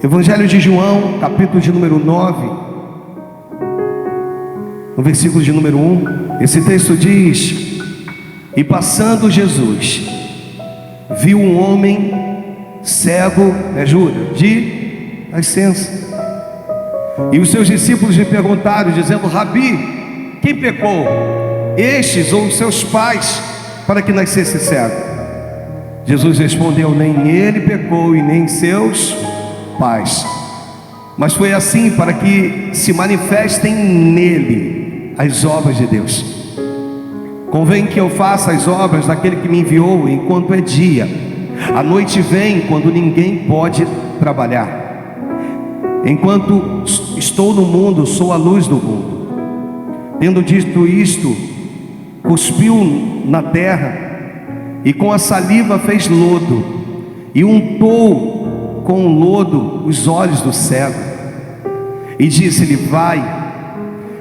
Evangelho de João, capítulo de número 9, no versículo de número 1, esse texto diz: e passando Jesus, viu um homem cego, me ajuda, de nascença. E os seus discípulos lhe perguntaram, dizendo: Rabi, quem pecou, estes ou os seus pais, para que nascesse cego? Jesus respondeu: nem ele pecou e nem seus pais, mas foi assim para que se manifestem nele as obras de Deus. Convém que eu faça as obras daquele que me enviou enquanto é dia. A noite vem quando ninguém pode trabalhar. Enquanto estou no mundo, sou a luz do mundo. Tendo dito isto, cuspiu na terra e com a saliva fez lodo e untou com o lodo os olhos do cego e disse-lhe: vai,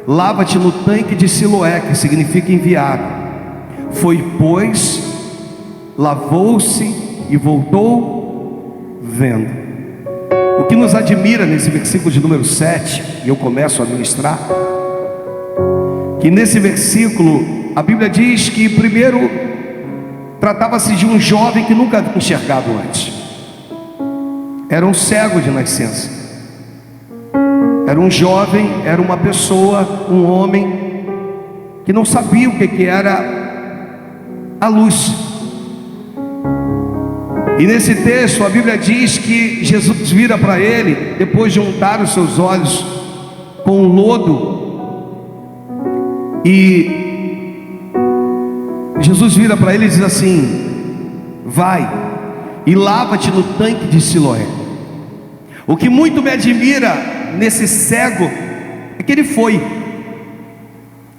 lava-te no tanque de Siloé, que significa enviado. Foi, pois, lavou-se e voltou vendo. O que nos admira nesse versículo de número 7, e eu começo a ministrar, que nesse versículo a Bíblia diz que primeiro tratava-se de um jovem que nunca havia enxergado antes. Era um cego de nascença. Era um jovem, era uma pessoa, um homem que não sabia o que era a luz. E nesse texto a Bíblia diz que Jesus vira para ele, depois de untar os seus olhos com lodo, e Jesus vira para ele e diz assim: vai e lava-te no tanque de Siloé. O que muito me admira nesse cego é que ele foi.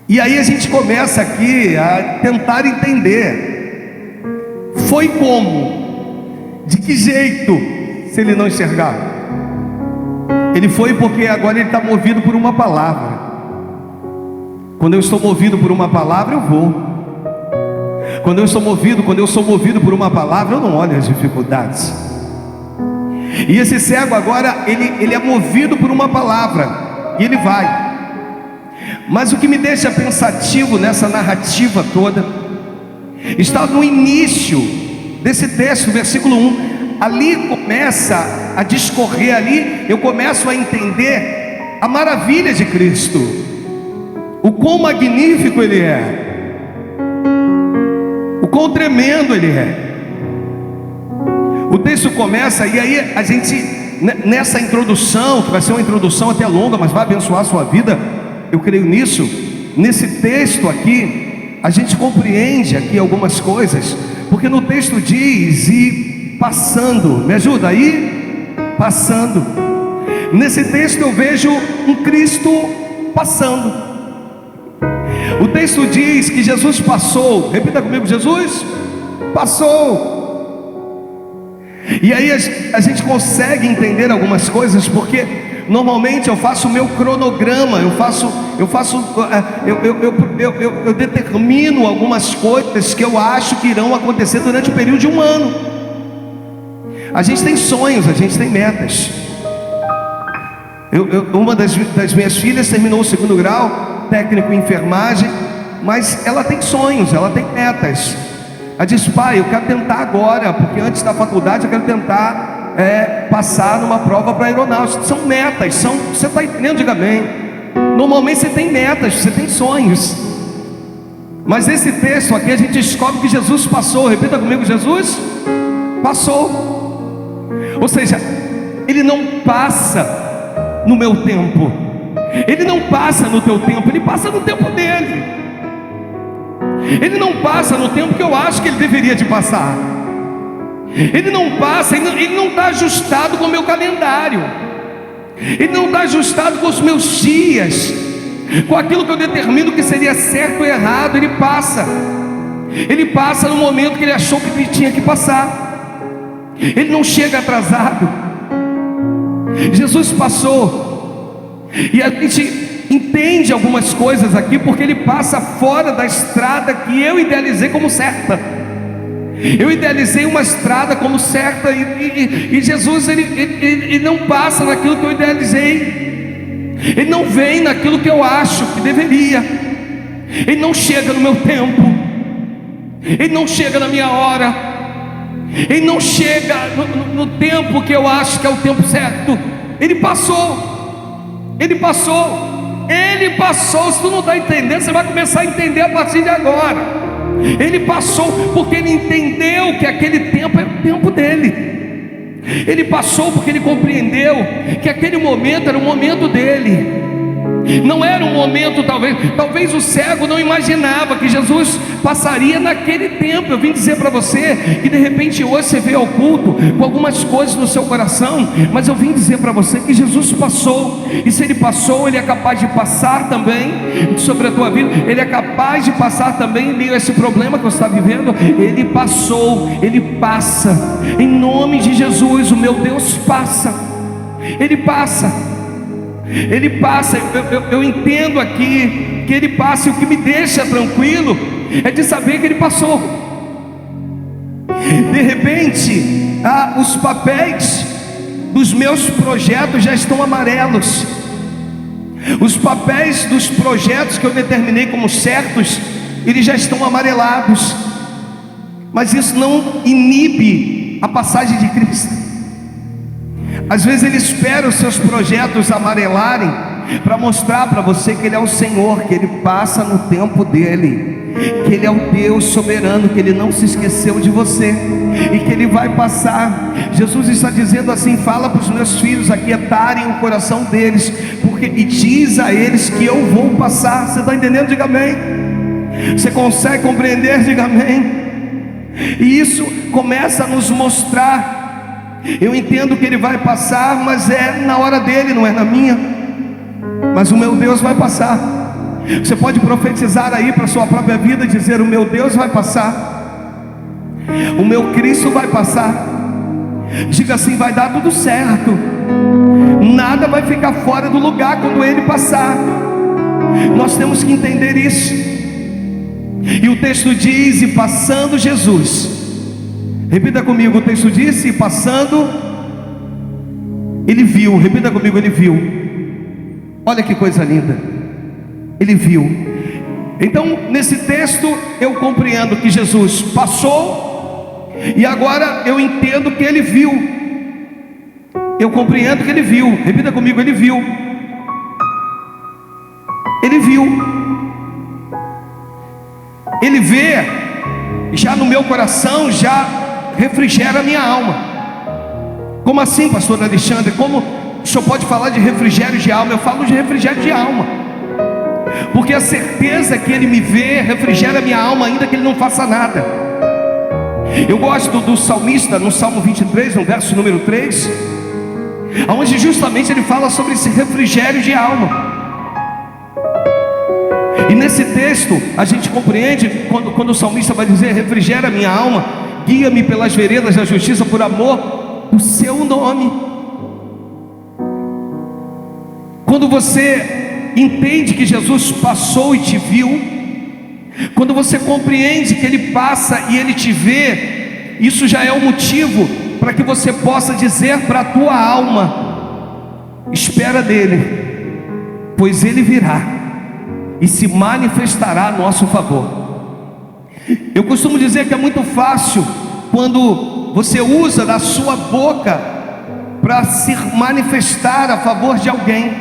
E aí a gente começa aqui a tentar entender: foi como? De que jeito? Se ele não enxergar, ele foi porque agora ele está movido por uma palavra. Quando eu estou movido por uma palavra, eu vou. Quando eu sou movido por uma palavra, eu não olho as dificuldades. E esse cego agora, ele é movido por uma palavra, e ele vai. Mas o que me deixa pensativo nessa narrativa toda está no início desse texto, versículo 1. Ali começa a discorrer, ali eu começo a entender a maravilha de Cristo, o quão magnífico Ele é, o quão tremendo Ele é. O texto começa, e aí a gente, nessa introdução, que vai ser uma introdução até longa, mas vai abençoar a sua vida, eu creio nisso. Nesse texto aqui, a gente compreende aqui algumas coisas, porque no texto diz: e passando, me ajuda aí? Passando. Nesse texto eu vejo um Cristo passando. O texto diz que Jesus passou, repita comigo: Jesus passou. E aí a gente consegue entender algumas coisas, porque normalmente eu faço o meu cronograma, eu determino algumas coisas que eu acho que irão acontecer durante o período de um ano. A gente tem sonhos, a gente tem metas. Uma das minhas filhas terminou o 2º grau, técnico em enfermagem, mas ela tem sonhos, ela tem metas. Ela diz: pai, eu quero tentar agora, porque antes da faculdade eu quero tentar passar numa prova para aeronáutica. São metas, você está entendendo? Diga bem. Normalmente você tem metas, você tem sonhos. Mas nesse texto aqui a gente descobre que Jesus passou. Repita comigo: Jesus passou. Ou seja, Ele não passa no meu tempo, Ele não passa no teu tempo, Ele passa no tempo dele. Ele não passa no tempo que eu acho que Ele deveria de passar. Ele não passa, Ele não está ajustado com o meu calendário, Ele não está ajustado com os meus dias, com aquilo que eu determino que seria certo ou errado. Ele passa no momento que Ele achou que Ele tinha que passar. Ele não chega atrasado. Jesus passou. E a gente entende algumas coisas aqui, porque Ele passa fora da estrada que eu idealizei como certa. Eu idealizei uma estrada como certa, e Jesus ele não passa naquilo que eu idealizei. Ele não vem naquilo que eu acho que deveria. Ele não chega no meu tempo. Ele não chega na minha hora. Ele não chega no tempo que eu acho que é o tempo certo. Ele passou. Ele passou. Ele passou. Se tu não está entendendo, você vai começar a entender a partir de agora. Ele passou porque ele entendeu que aquele tempo era o tempo dele. Ele passou porque ele compreendeu que aquele momento era o momento dele. Não era um momento, talvez o cego não imaginava que Jesus passaria naquele tempo. Eu vim dizer para você que de repente hoje você veio ao culto com algumas coisas no seu coração, mas eu vim dizer para você que Jesus passou, e se Ele passou, Ele é capaz de passar também sobre a tua vida. Ele é capaz de passar também em meio a esse problema que você está vivendo. Ele passou, Ele passa, em nome de Jesus. O meu Deus passa, Ele passa. Ele passa, eu entendo aqui que Ele passa, e o que me deixa tranquilo é de saber que Ele passou. De repente, os papéis dos meus projetos já estão amarelos. Os papéis dos projetos que eu determinei como certos, eles já estão amarelados. Mas isso não inibe a passagem de Cristo. Às vezes Ele espera os seus projetos amarelarem para mostrar para você que Ele é o Senhor, que Ele passa no tempo dEle, que Ele é o Deus soberano, que Ele não se esqueceu de você e que Ele vai passar. Jesus está dizendo assim: fala para os meus filhos aquietarem o coração deles, e diz a eles que eu vou passar. Você está entendendo? Diga amém. Você consegue compreender? Diga amém. E isso começa a nos mostrar. Eu entendo que Ele vai passar, mas é na hora dEle, não é na minha. Mas o meu Deus vai passar. Você pode profetizar aí para a sua própria vida, dizer: o meu Deus vai passar, o meu Cristo vai passar. Diga assim: vai dar tudo certo, nada vai ficar fora do lugar quando Ele passar. Nós temos que entender isso. E o texto diz: e passando Jesus. Repita comigo, o texto diz: e passando, Ele viu. Repita comigo: Ele viu. Olha que coisa linda. Ele viu. Então, nesse texto, eu compreendo que Jesus passou, e agora eu entendo que Ele viu. Eu compreendo que Ele viu. Repita comigo: Ele viu. Ele viu. Ele vê. Já no meu coração, já refrigera a minha alma. Como assim, pastor Alexandre? Como o senhor pode falar de refrigério de alma? Eu falo de refrigério de alma, porque a certeza que Ele me vê refrigera a minha alma, ainda que Ele não faça nada. Eu gosto do salmista, no Salmo 23, no verso número 3, onde justamente ele fala sobre esse refrigério de alma. E nesse texto a gente compreende quando o salmista vai dizer: refrigera a minha alma, guia-me pelas veredas da justiça, por amor do seu nome. Quando você entende que Jesus passou e te viu, quando você compreende que Ele passa e Ele te vê, isso já é um motivo para que você possa dizer para a tua alma: espera nele, pois Ele virá e se manifestará a nosso favor. Eu costumo dizer que é muito fácil quando você usa da sua boca para se manifestar a favor de alguém.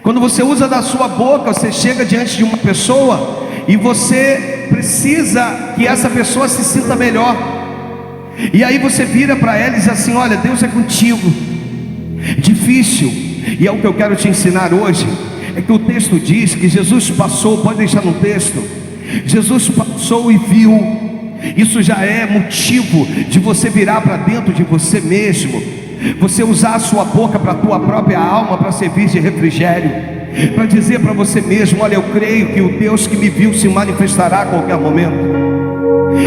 Quando você usa da sua boca, você chega diante de uma pessoa e você precisa que essa pessoa se sinta melhor. E aí você vira para ela e diz assim: olha, Deus é contigo. Difícil, e é o que eu quero te ensinar hoje, é que o texto diz que Jesus passou. Pode deixar no texto: Jesus passou e viu. Isso já é motivo de você virar para dentro de você mesmo, você usar a sua boca para a tua própria alma, para servir de refrigério, para dizer para você mesmo: olha, eu creio que o Deus que me viu se manifestará a qualquer momento.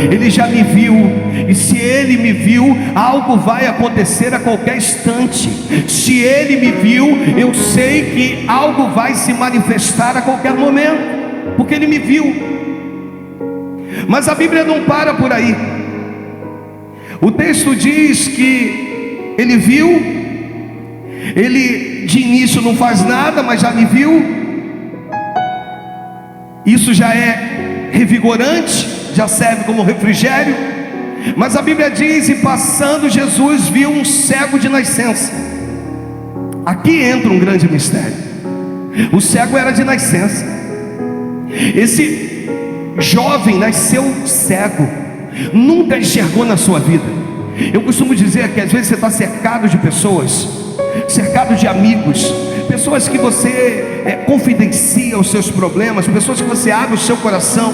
Ele já me viu, e se Ele me viu, algo vai acontecer a qualquer instante. Se Ele me viu, eu sei que algo vai se manifestar a qualquer momento, porque Ele me viu. Mas a Bíblia não para por aí. O texto diz que ele viu, ele de início não faz nada, mas já me viu. Isso já é revigorante, já serve como refrigério. Mas a Bíblia diz: e passando Jesus viu um cego de nascença. Aqui entra um grande mistério. O cego era de nascença. Esse jovem nasceu cego, nunca enxergou na sua vida. Eu costumo dizer que às vezes você está cercado de pessoas, cercado de amigos, pessoas que você confidencia os seus problemas, pessoas que você abre o seu coração,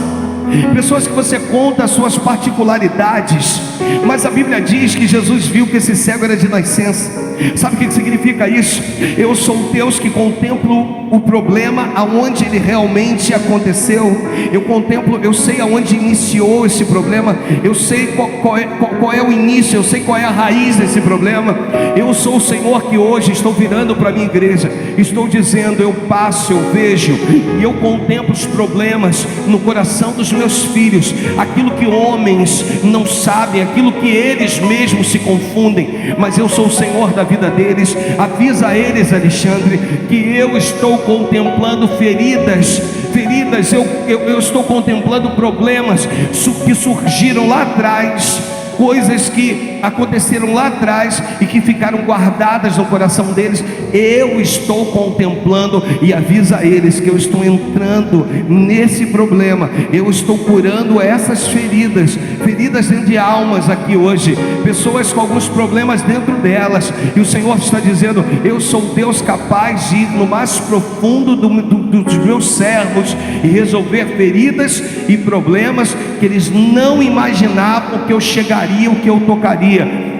pessoas que você conta as suas particularidades. Mas a Bíblia diz que Jesus viu que esse cego era de nascença. Sabe o que significa isso? Eu sou Deus que contemplo o problema aonde ele realmente aconteceu. Eu contemplo, eu sei aonde iniciou esse problema. Eu sei qual é o início, eu sei qual é a raiz desse problema. Eu sou o Senhor que hoje estou virando para a minha igreja, estou dizendo: eu passo, eu vejo e eu contemplo os problemas no coração dos meus filhos, aquilo que homens não sabem, aquilo que eles mesmos se confundem, mas eu sou o Senhor da vida deles. Avisa a eles, Alexandre, que eu estou contemplando feridas, eu estou contemplando problemas que surgiram lá atrás, coisas que aconteceram lá atrás e que ficaram guardadas no coração deles. Eu estou contemplando, e avisa a eles que eu estou entrando nesse problema, eu estou curando essas feridas dentro de almas aqui hoje, pessoas com alguns problemas dentro delas, e o Senhor está dizendo: eu sou Deus capaz de ir no mais profundo dos meus servos e resolver feridas e problemas que eles não imaginavam que eu chegaria, o que eu tocaria.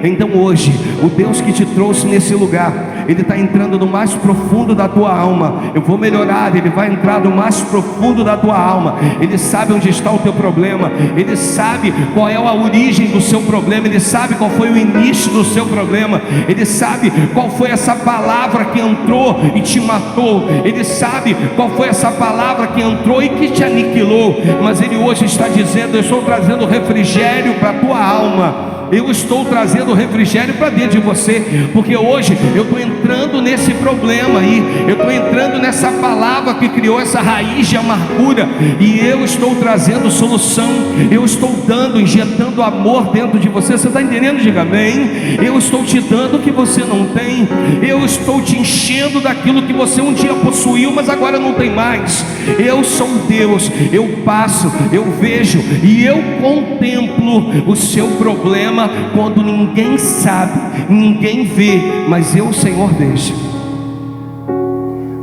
Então hoje, o Deus que te trouxe nesse lugar, Ele está entrando no mais profundo da tua alma. Eu vou melhorar, Ele vai entrar no mais profundo da tua alma. Ele sabe onde está o teu problema, Ele sabe qual é a origem do seu problema, Ele sabe qual foi o início do seu problema, Ele sabe qual foi essa palavra que entrou e te matou, Ele sabe qual foi essa palavra que entrou e que te aniquilou. Mas Ele hoje está dizendo: eu estou trazendo refrigério para a tua alma. Eu estou trazendo refrigério para dentro de você, porque hoje eu estou entrando nesse problema aí, eu estou entrando nessa palavra que criou essa raiz de amargura, e eu estou trazendo solução, eu estou dando, injetando amor dentro de você. Você está entendendo? Diga amém. Eu estou te dando o que você não tem, eu estou te enchendo daquilo que você um dia possuiu, mas agora não tem mais. Eu sou Deus, eu passo, eu vejo e eu contemplo o seu problema quando ninguém sabe, ninguém vê, mas eu, o Senhor, vejo.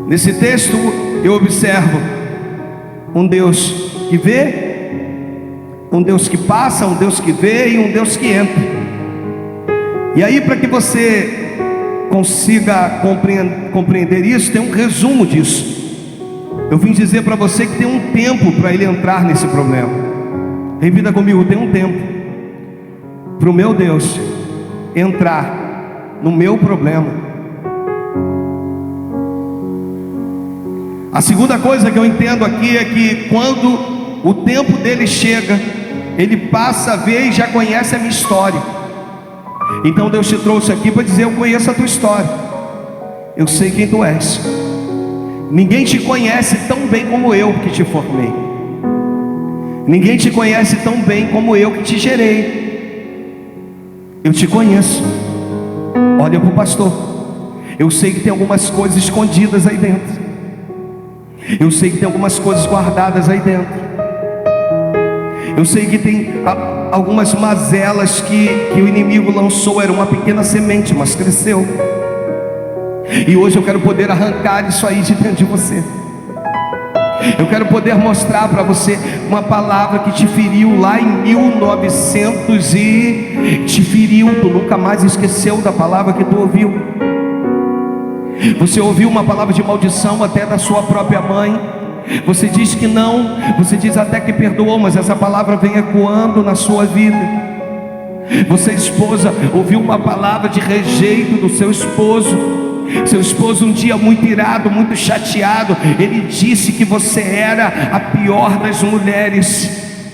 Nesse texto eu observo um Deus que vê, um Deus que passa, um Deus que vê e um Deus que entra. E aí, para que você consiga compreender isso, tem um resumo disso. Eu vim dizer para você que tem um tempo para ele entrar nesse problema. Repita comigo: tem um tempo para o meu Deus entrar no meu problema. A segunda coisa que eu entendo aqui é que quando o tempo dele chega, ele passa a ver e já conhece a minha história. Então Deus te trouxe aqui para dizer: eu conheço a tua história, eu sei quem tu és. Ninguém te conhece tão bem como eu que te formei, ninguém te conhece tão bem como eu que te gerei. Eu te conheço. Olha para o pastor, eu sei que tem algumas coisas escondidas aí dentro, eu sei que tem algumas coisas guardadas aí dentro, eu sei que tem algumas mazelas que o inimigo lançou. Era uma pequena semente, mas cresceu, e hoje eu quero poder arrancar isso aí de dentro de você. Eu quero poder mostrar para você uma palavra que te feriu lá em 1900 e te feriu. Tu nunca mais esqueceu da palavra que tu ouviu. Você ouviu uma palavra de maldição até da sua própria mãe. Você diz que não, você diz até que perdoou, mas essa palavra vem ecoando na sua vida. Você, esposa, ouviu uma palavra de rejeito do seu esposo. Seu esposo um dia muito irado, muito chateado, ele disse que você era a pior das mulheres,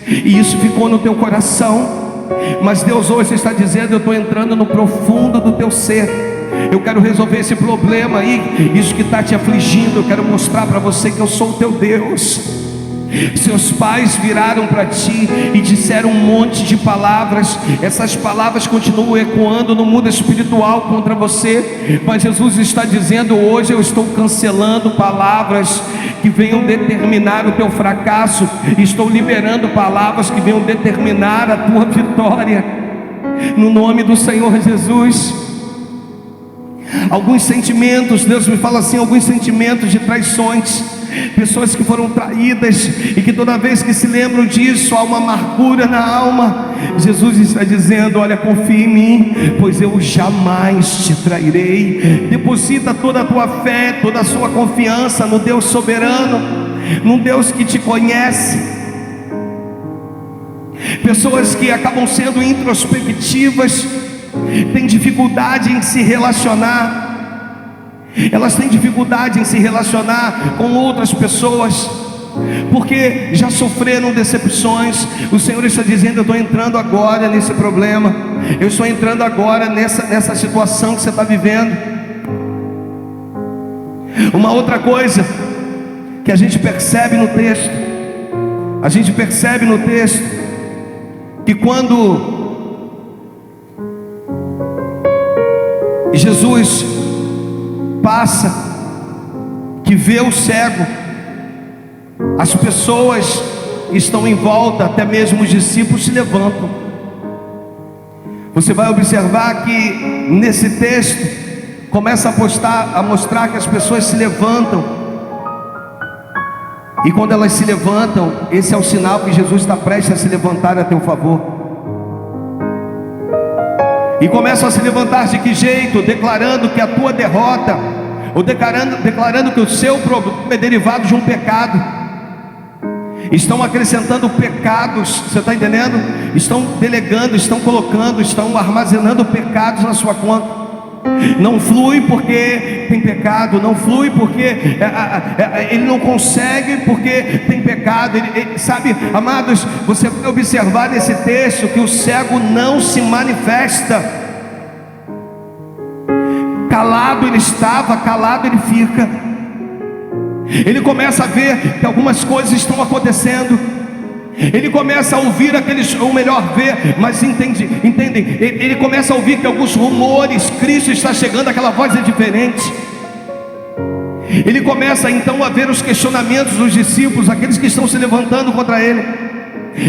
e isso ficou no teu coração. Mas Deus hoje está dizendo: eu estou entrando no profundo do teu ser. Eu quero resolver esse problema aí, isso que está te afligindo. Eu quero mostrar para você que eu sou o teu Deus. Seus pais viraram para ti e disseram um monte de palavras. Essas palavras continuam ecoando no mundo espiritual contra você. Mas Jesus está dizendo: hoje eu estou cancelando palavras que venham determinar o teu fracasso. Estou liberando palavras que venham determinar a tua vitória, no nome do Senhor Jesus. Alguns sentimentos, Deus me fala assim, alguns sentimentos de traições, pessoas que foram traídas e que toda vez que se lembram disso há uma amargura na alma. Jesus está dizendo: olha, confia em mim, pois eu jamais te trairei. Deposita toda a tua fé, toda a sua confiança no Deus soberano, num Deus que te conhece. Pessoas que acabam sendo introspectivas têm dificuldade em se relacionar. Elas têm dificuldade em se relacionar com outras pessoas, porque já sofreram decepções. O Senhor está dizendo: eu estou entrando agora nesse problema, eu estou entrando agora nessa situação que você está vivendo. Uma outra coisa que a gente percebe no texto, que quando Jesus passa, que vê o cego, as pessoas estão em volta, até mesmo os discípulos se levantam. Você vai observar que nesse texto começa a mostrar que as pessoas se levantam, e quando elas se levantam, esse é o sinal que Jesus está prestes a se levantar a teu favor. E começam a se levantar de que jeito? Declarando que a tua derrota, ou declarando que o seu problema é derivado de um pecado. Estão acrescentando pecados, você está entendendo? Estão delegando, estão colocando, estão armazenando pecados na sua conta. Não flui porque tem pecado, não flui porque ele não consegue porque tem pecado. Sabe, amados, você vai observar nesse texto que o cego não se manifesta. Calado ele estava, calado ele fica. Ele começa a ver que algumas coisas estão acontecendo. Ele começa a ouvir ou melhor, ver, mas entendem? Ele começa a ouvir que alguns rumores, Cristo está chegando, aquela voz é diferente. Ele começa então a ver os questionamentos dos discípulos, aqueles que estão se levantando contra ele.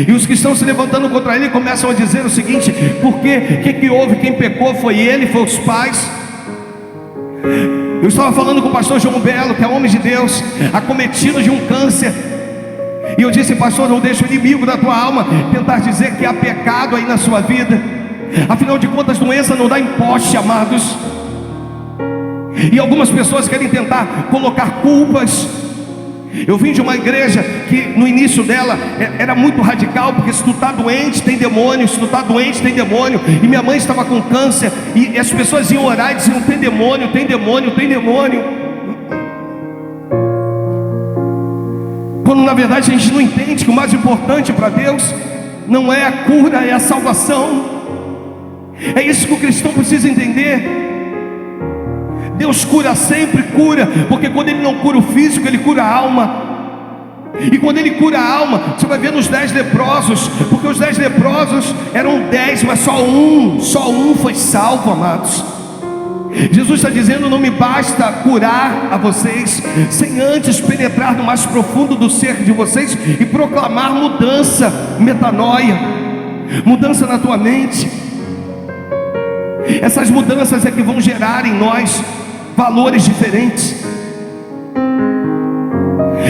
E os que estão se levantando contra ele começam a dizer o seguinte: por quê? O que houve? Quem pecou foi ele, foi os pais. Eu estava falando com o pastor João Belo, que é homem de Deus, acometido de um câncer. E eu disse: pastor, não deixe o inimigo da tua alma tentar dizer que há pecado aí na sua vida. Afinal de contas, doença não dá em poste, amados. E algumas pessoas querem tentar colocar culpas. Eu vim de uma igreja que no início dela era muito radical, porque se tu está doente tem demônio, se tu está doente tem demônio. E minha mãe estava com câncer, e as pessoas iam orar e diziam: tem demônio, tem demônio, tem demônio. Quando na verdade a gente não entende que o mais importante para Deus não é a cura, é a salvação. É isso que o cristão precisa entender. Deus cura sempre, cura, porque quando Ele não cura o físico, Ele cura a alma. E quando Ele cura a alma, você vai ver nos 10 leprosos, porque os 10 leprosos eram 10, mas só um foi salvo, amados. Jesus está dizendo: não me basta curar a vocês, sem antes penetrar no mais profundo do ser de vocês e proclamar mudança, metanoia, mudança na tua mente. Essas mudanças é que vão gerar em nós valores diferentes.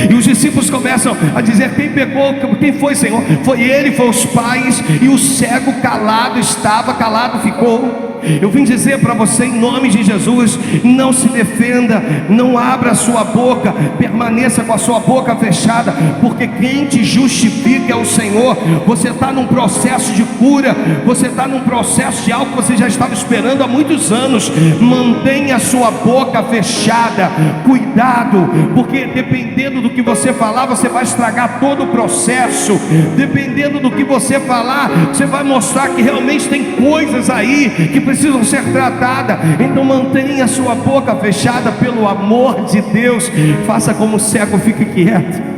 E os discípulos começam a dizer: quem pecou? Quem foi, Senhor? Foi ele, foi os pais. E o cego calado estava, calado ficou. Eu vim dizer para você, em nome de Jesus: não se defenda, não abra a sua boca, permaneça com a sua boca fechada, porque quem te justifica é o Senhor. Senhor, você está num processo de cura, você está num processo de algo que você já estava esperando há muitos anos. Mantenha a sua boca fechada, cuidado, porque dependendo do que você falar, você vai estragar todo o processo. Dependendo do que você falar, você vai mostrar que realmente tem coisas aí que precisam ser tratadas. Então mantenha a sua boca fechada, pelo amor de Deus. Faça como o cego, fique quieto.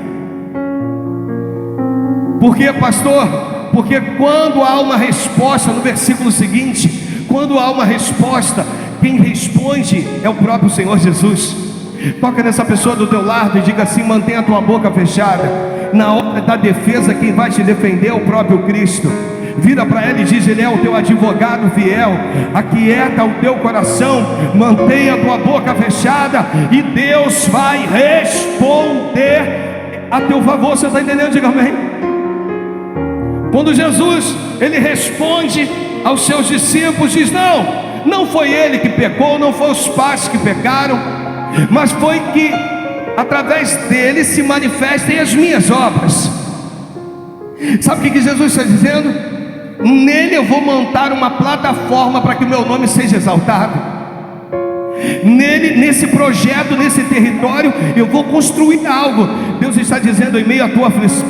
Por quê, pastor? Porque quando há uma resposta, no versículo seguinte, quando há uma resposta, quem responde é o próprio Senhor Jesus. Toca nessa pessoa do teu lado e diga assim: mantenha a tua boca fechada. Na hora da defesa, quem vai te defender é o próprio Cristo. Vira para ele e diz: Ele é o teu advogado fiel. Aquieta o teu coração, mantenha a tua boca fechada, e Deus vai responder a teu favor. Você está entendendo? Diga amém. Quando Jesus, ele responde aos seus discípulos, diz: não foi ele que pecou, não foi os pais que pecaram, mas foi que através dele se manifestem as minhas obras. Sabe o que Jesus está dizendo? Nele eu vou montar uma plataforma para que o meu nome seja exaltado. Nele, nesse projeto, nesse território, eu vou construir algo. Deus está dizendo: em meio à tua aflição,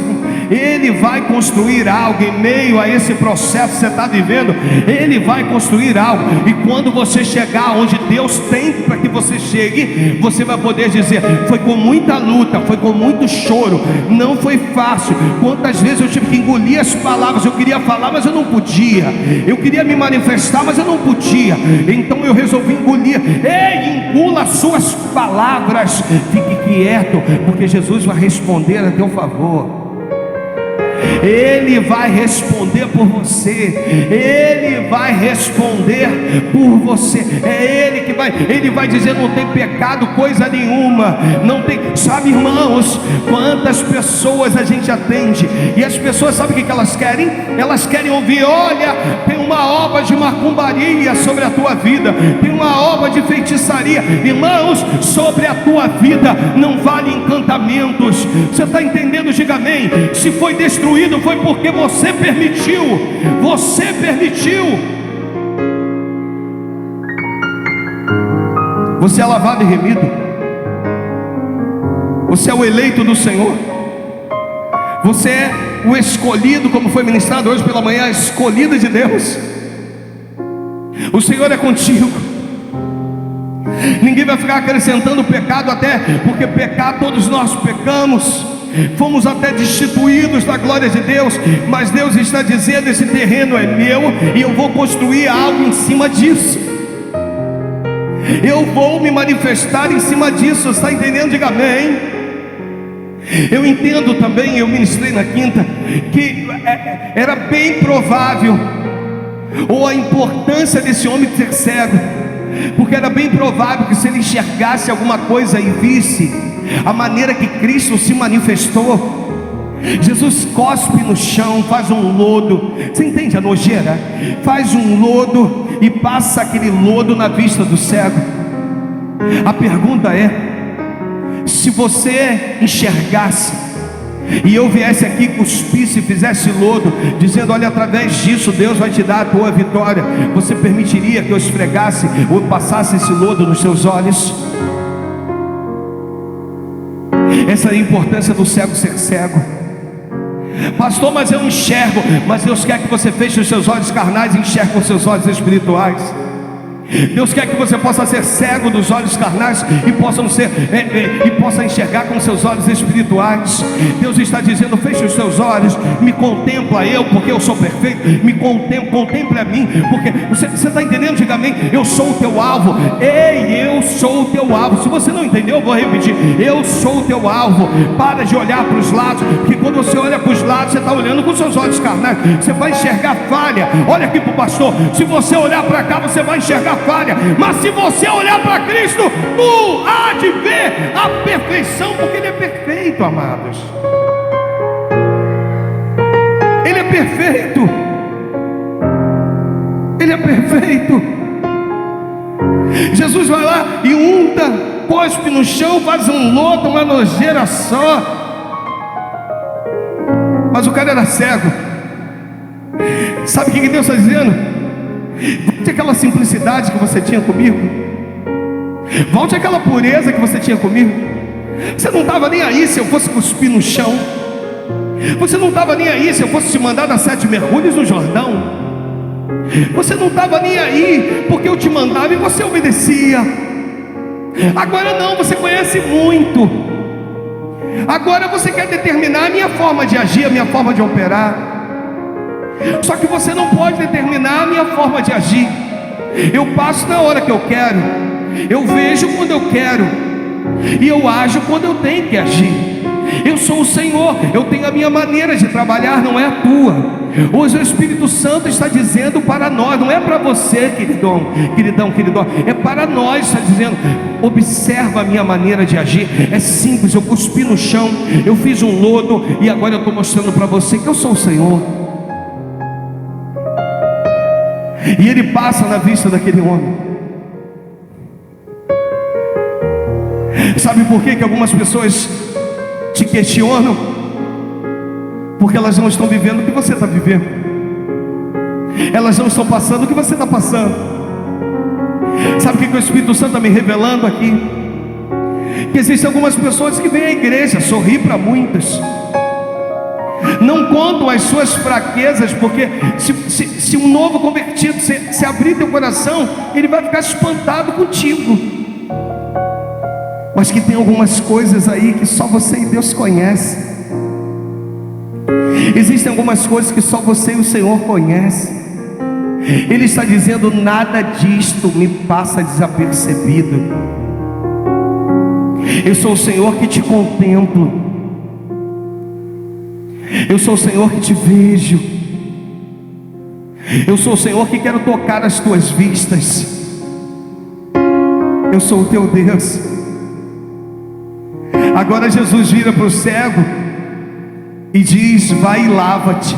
Ele vai construir algo. Em meio a esse processo que você está vivendo, Ele vai construir algo. E quando você chegar onde Deus tem para que você chegue, você vai poder dizer: foi com muita luta, foi com muito choro, não foi fácil. Quantas vezes eu tive que engolir as palavras. Eu queria falar, mas eu não podia. Eu queria me manifestar, mas eu não podia. Então eu resolvi engolir. Ei, engula as suas palavras. Fique quieto, porque Jesus vai responder a teu favor. Ele vai responder por você. Ele vai responder por você. É Ele que vai. Ele vai dizer: não tem pecado coisa nenhuma. Não tem. Sabe, irmãos, quantas pessoas a gente atende, e as pessoas, sabe o que elas querem? Elas querem ouvir: olha, tem uma obra de macumbaria sobre a tua vida, tem uma obra de feitiçaria. Irmãos, sobre a tua vida não vale encantamentos. Você está entendendo? Diga amém. Se foi destruído, foi porque você permitiu. Você permitiu. Você é lavado e remido. Você é o eleito do Senhor. Você é o escolhido, como foi ministrado hoje pela manhã, escolhido de Deus. O Senhor é contigo. Ninguém vai ficar acrescentando pecado, até porque pecar, todos nós pecamos. Fomos até destituídos da glória de Deus, mas Deus está dizendo: esse terreno é meu e eu vou construir algo em cima disso. Eu vou me manifestar em cima disso. Está entendendo? Diga amém. Eu entendo também, eu ministrei na quinta, que era bem provável, ou a importância desse homem ser cego, porque era bem provável que se ele enxergasse alguma coisa e visse a maneira que Cristo se manifestou. Jesus cospe no chão, faz um lodo. Você entende a nojeira? Faz um lodo e passa aquele lodo na vista do cego. A pergunta é: se você enxergasse e eu viesse aqui, cuspisse e fizesse lodo, dizendo: olha, através disso Deus vai te dar a tua vitória, você permitiria que eu esfregasse ou passasse esse lodo nos seus olhos? Essa é a importância do cego ser cego. Pastor, mas eu enxergo. Mas Deus quer que você feche os seus olhos carnais e enxergue com os seus olhos espirituais. Deus quer que você possa ser cego dos olhos carnais e possa enxergar com seus olhos espirituais. Deus está dizendo: feche os seus olhos, me contempla eu, porque eu sou perfeito. Me contemple a mim, porque você está entendendo? Diga amém. Eu sou o teu alvo. Ei, eu sou o teu alvo. Se você não entendeu, eu vou repetir: eu sou o teu alvo. Para de olhar para os lados, porque quando você olha para os lados, você está olhando com seus olhos carnais, você vai enxergar falha. Olha aqui para o pastor: se você olhar para cá, você vai enxergar falha, mas se você olhar para Cristo, tu há de ver a perfeição, porque Ele é perfeito, amados. Ele é perfeito. Ele é perfeito. Jesus vai lá e unta, cospe no chão, faz um lodo, uma nojeira só. Mas o cara era cego. Sabe o que Deus está dizendo? Volte àquela simplicidade que você tinha comigo. Volte àquela pureza que você tinha comigo. Você não estava nem aí se eu fosse cuspir no chão. Você não estava nem aí se eu fosse te mandar dar 7 mergulhos no Jordão. Você não estava nem aí porque eu te mandava e você obedecia. Agora não, você conhece muito. Agora você quer determinar a minha forma de agir, a minha forma de operar. Só que você não pode determinar a minha forma de agir. Eu passo na hora que eu quero, eu vejo quando eu quero, e eu ajo quando eu tenho que agir. Eu sou o Senhor, eu tenho a minha maneira de trabalhar, não é a tua. Hoje o Espírito Santo está dizendo para nós, não é para você, queridão, é para nós, está dizendo: observa a minha maneira de agir. É simples, eu cuspi no chão, eu fiz um lodo, e agora eu estou mostrando para você que eu sou o Senhor. E ele passa na vista daquele homem. Sabe por que algumas pessoas te questionam? Porque elas não estão vivendo o que você está vivendo. Elas não estão passando o que você está passando. Sabe o que o Espírito Santo está me revelando aqui? Que existem algumas pessoas que vêm à igreja sorrir para muitas, não contam as suas fraquezas, porque se um novo convertido se abrir teu coração, ele vai ficar espantado contigo. Mas que tem algumas coisas aí que só você e Deus conhecem. Existem algumas coisas que só você e o Senhor conhecem. Ele está dizendo: nada disto me passa desapercebido. Eu sou o Senhor que te contemplo. Eu sou o Senhor que te vejo. Eu sou o Senhor que quero tocar as tuas vistas. Eu sou o teu Deus. Agora Jesus vira para o cego e diz: vai e lava-te.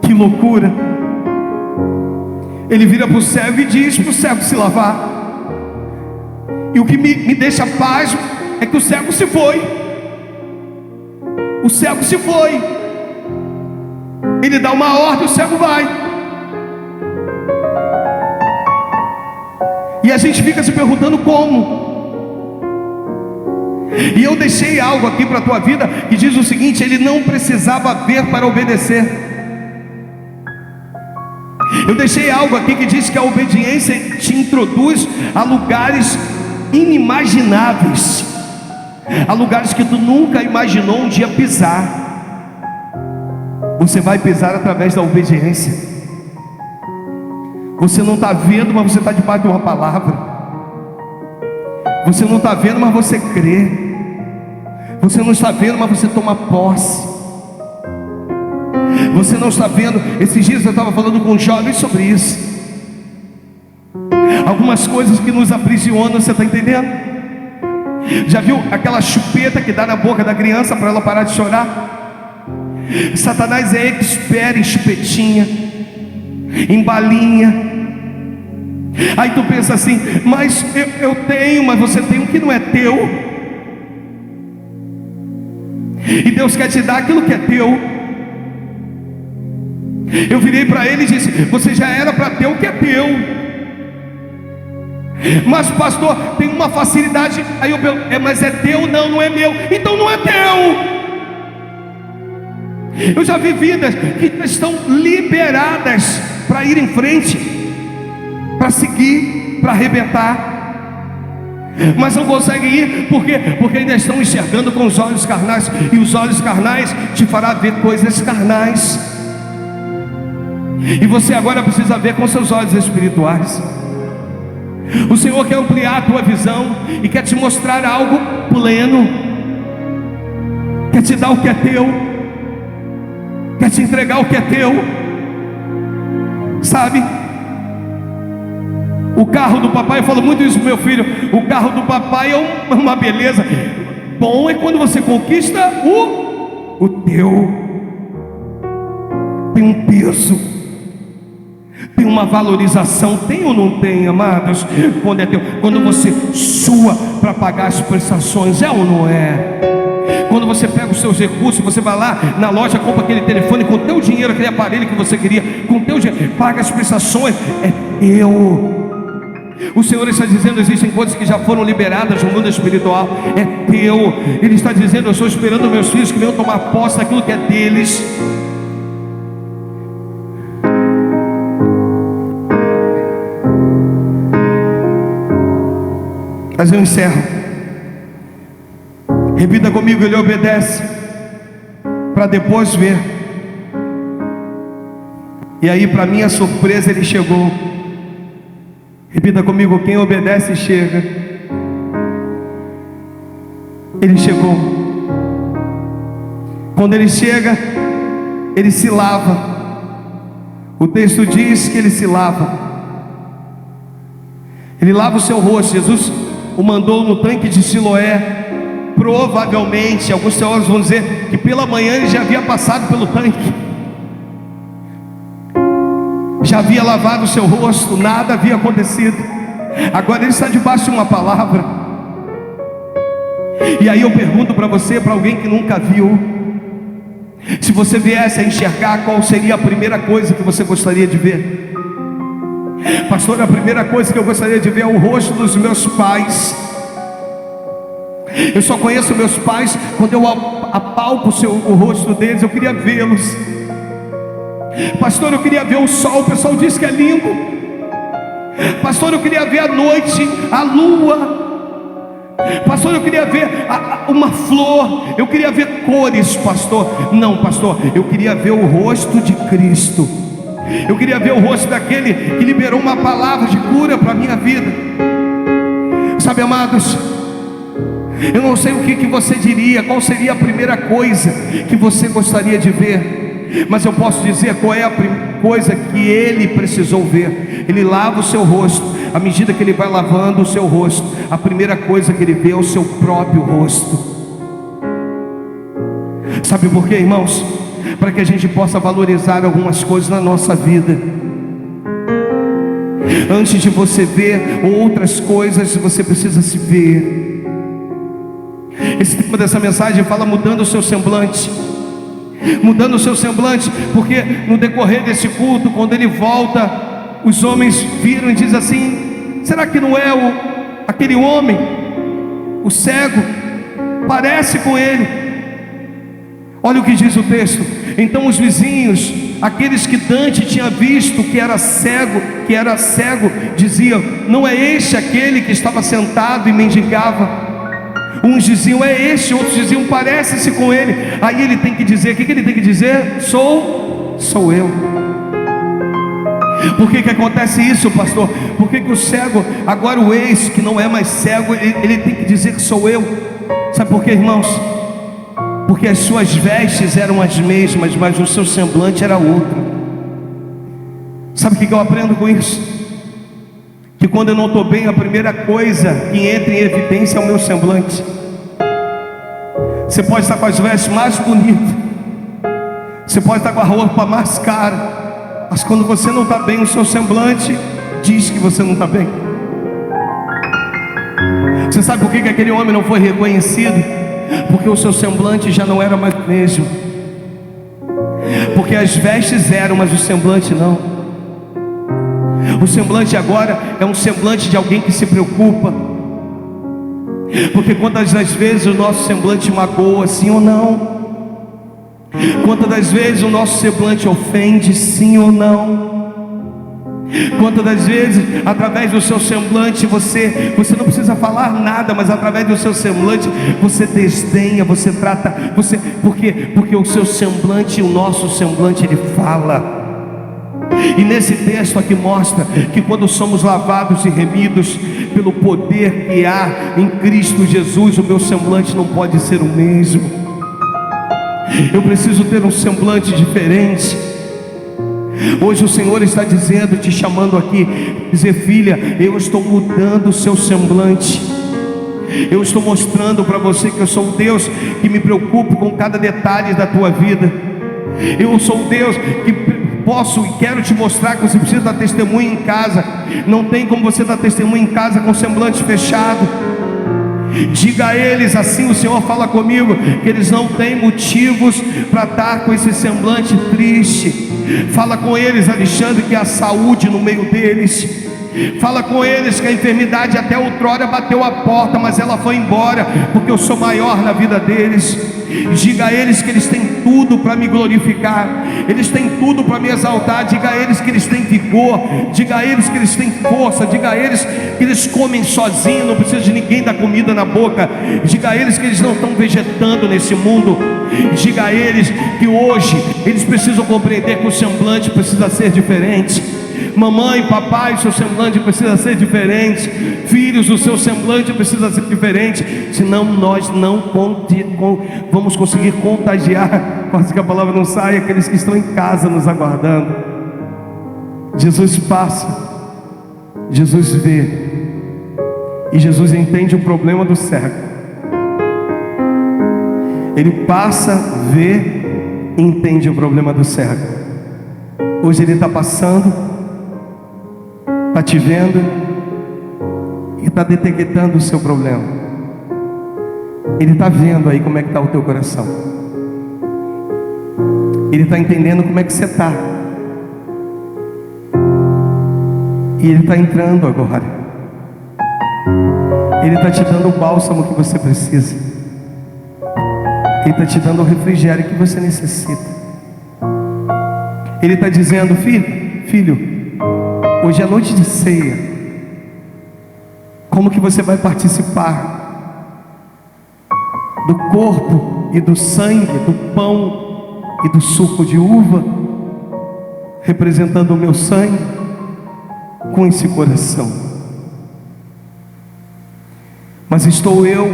Que loucura. Ele vira para o cego e diz para o cego se lavar. E o que me deixa pasmo é que o cego se foi. O cego se foi. Ele dá uma ordem, o cego vai. E a gente fica se perguntando como. E eu deixei algo aqui para a tua vida que diz o seguinte: ele não precisava ver para obedecer. Eu deixei algo aqui que diz que a obediência te introduz a lugares inimagináveis, a lugares que tu nunca imaginou um dia pisar. Você vai pisar através da obediência. Você não está vendo, mas você está debaixo de uma palavra. Você não está vendo, mas você crê. Você não está vendo, mas você toma posse. Você não está vendo. Esses dias eu estava falando com jovens sobre isso. Algumas coisas que nos aprisionam, você está entendendo? Já viu aquela chupeta que dá na boca da criança para ela parar de chorar? Satanás é expert em chupetinha, em balinha. Aí tu pensa assim: mas eu tenho, mas você tem um que não é teu. E Deus quer te dar aquilo que é teu. Eu virei para ele e disse: você já era para ter o que é teu. Mas pastor, tem uma facilidade. Aí eu pergunto: mas é teu? Não, não é meu. Então não é teu. Eu já vi vidas que estão liberadas para ir em frente, para seguir, para arrebentar, mas não conseguem ir, por quê? Porque ainda estão enxergando com os olhos carnais, e os olhos carnais te fará ver coisas carnais, e você agora precisa ver com seus olhos espirituais. O Senhor quer ampliar a tua visão e quer te mostrar algo pleno, quer te dar o que é teu, quer te entregar o que é teu, sabe? O carro do papai, eu falo muito isso pro meu filho: o carro do papai é uma beleza. Bom é quando você conquista o teu. Tem um peso, tem uma valorização. Tem ou não tem, amados? Quando é teu, quando você sua para pagar as prestações, é ou não é? Quando você pega os seus recursos, você vai lá na loja, compra aquele telefone com o teu dinheiro, aquele aparelho que você queria, com o teu dinheiro, paga as prestações, é teu. O Senhor está dizendo: existem coisas que já foram liberadas no mundo espiritual, é teu. Ele está dizendo: eu estou esperando meus filhos que venham tomar posse daquilo que é deles. Mas eu encerro. Repita comigo: ele obedece para depois ver. E aí, para minha surpresa, ele chegou. Repita comigo: quem obedece chega. Ele chegou. Quando ele chega, ele se lava. O texto diz que ele se lava. Ele lava o seu rosto. Jesus o mandou no tanque de Siloé. Provavelmente, alguns teólogos vão dizer que pela manhã ele já havia passado pelo tanque, já havia lavado o seu rosto, nada havia acontecido. Agora ele está debaixo de uma palavra. E aí eu pergunto para você, para alguém que nunca viu, se você viesse a enxergar, qual seria a primeira coisa que você gostaria de ver? Pastor, a primeira coisa que eu gostaria de ver é o rosto dos meus pais. Eu só conheço meus pais quando eu apalpo o rosto deles. Eu queria vê-los. Pastor, eu queria ver o sol. O pessoal diz que é lindo. Pastor, eu queria ver a noite, a lua. Pastor, eu queria ver uma flor. Eu queria ver cores, pastor. Não, pastor, eu queria ver o rosto de Cristo. Eu queria ver o rosto daquele que liberou uma palavra de cura para a minha vida. Sabe, amados, eu não sei o que você diria, qual seria a primeira coisa que você gostaria de ver, mas eu posso dizer qual é a coisa que ele precisou ver. Ele lava o seu rosto. À medida que ele vai lavando o seu rosto, a primeira coisa que ele vê é o seu próprio rosto. Sabe por quê, irmãos? Para que a gente possa valorizar algumas coisas na nossa vida. Antes de você ver outras coisas, você precisa se ver. Esse tema dessa mensagem fala mudando o seu semblante. Mudando o seu semblante, porque no decorrer desse culto, quando ele volta, os homens viram e dizem assim: será que não é aquele homem, o cego? Parece com ele. Olha o que diz o texto. Então os vizinhos, aqueles que Dante tinha visto que era cego, diziam: não é este aquele que estava sentado e mendigava? Uns diziam: é este, outros diziam: parece-se com ele. Aí ele tem que dizer, o que ele tem que dizer? Sou eu. Por que acontece isso, pastor? Por que o cego, agora o ex que não é mais cego, ele tem que dizer que sou eu? Sabe por quê, irmãos? Porque as suas vestes eram as mesmas, mas o seu semblante era outro. Sabe o que eu aprendo com isso? Que quando eu não estou bem, a primeira coisa que entra em evidência é o meu semblante. Você pode estar com as vestes mais bonitas, você pode estar com a roupa mais cara, mas quando você não está bem, o seu semblante diz que você não está bem. Você sabe por que aquele homem não foi reconhecido? Porque o seu semblante já não era mais o mesmo. Porque as vestes eram, mas o semblante não. O semblante agora é um semblante de alguém que se preocupa. Porque quantas das vezes o nosso semblante magoa, sim ou não? Quantas das vezes o nosso semblante ofende, sim ou não? Quantas das vezes, através do seu semblante, você não precisa falar nada, mas através do seu semblante, você desdenha, você trata, porque o seu semblante, o nosso semblante, ele fala. E nesse texto aqui mostra que quando somos lavados e remidos pelo poder que há em Cristo Jesus, o meu semblante não pode ser o mesmo. Eu preciso ter um semblante diferente. Hoje o Senhor está dizendo, te chamando aqui, dizer: filha, eu estou mudando o seu semblante. Eu estou mostrando para você que eu sou o Deus que me preocupo com cada detalhe da tua vida. Eu sou o Deus que posso e quero te mostrar que você precisa dar testemunho em casa. Não tem como você dar testemunho em casa com semblante fechado. Diga a eles, assim o Senhor fala comigo, que eles não têm motivos para estar com esse semblante triste. Fala com eles, Alexandre, que há saúde no meio deles. Fala com eles que a enfermidade até outrora bateu a porta, mas ela foi embora, porque eu sou maior na vida deles. Diga a eles que eles têm tudo para me glorificar, eles têm tudo para me exaltar. Diga a eles que eles têm vigor, diga a eles que eles têm força, diga a eles que eles comem sozinhos, não precisa de ninguém dar comida na boca. Diga a eles que eles não estão vegetando nesse mundo. Diga a eles que hoje eles precisam compreender que o semblante precisa ser diferente. Mamãe, papai, o seu semblante precisa ser diferente. Filhos, o seu semblante precisa ser diferente. Senão nós não vamos conseguir contagiar, quase que a palavra não sai, aqueles que estão em casa nos aguardando. Jesus passa, Jesus vê, e Jesus entende o problema do cego. Ele passa, vê e entende o problema do cego. Hoje ele está passando, está te vendo e está detectando o seu problema. Ele está vendo aí como é que está o teu coração. Ele está entendendo como é que você está. E Ele está entrando agora. Ele está te dando o bálsamo que você precisa. Ele está te dando o refrigério que você necessita. Ele está dizendo: filho, hoje é noite de ceia. Como que você vai participar do corpo e do sangue, do pão e do suco de uva, representando o meu sangue, com esse coração? Mas estou eu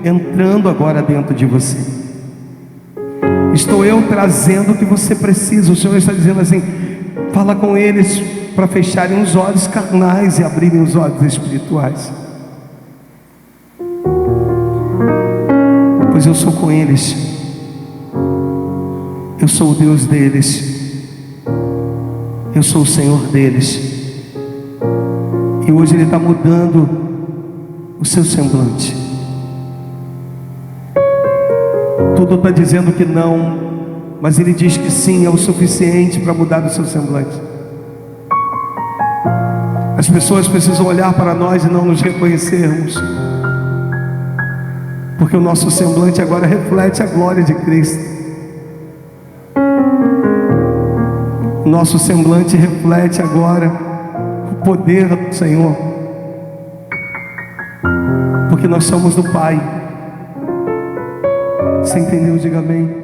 entrando agora dentro de você. Estou eu trazendo o que você precisa. O Senhor está dizendo assim: fala com eles para fecharem os olhos carnais e abrirem os olhos espirituais. Pois eu sou com eles. Eu sou o Deus deles. Eu sou o Senhor deles. E hoje Ele está mudando o seu semblante. Tudo está dizendo que não, mas Ele diz que sim, é o suficiente para mudar o seu semblante. As pessoas precisam olhar para nós e não nos reconhecermos, porque o nosso semblante agora reflete a glória de Cristo. O nosso semblante reflete agora o poder do Senhor, porque nós somos do Pai. Você entendeu? Diga amém.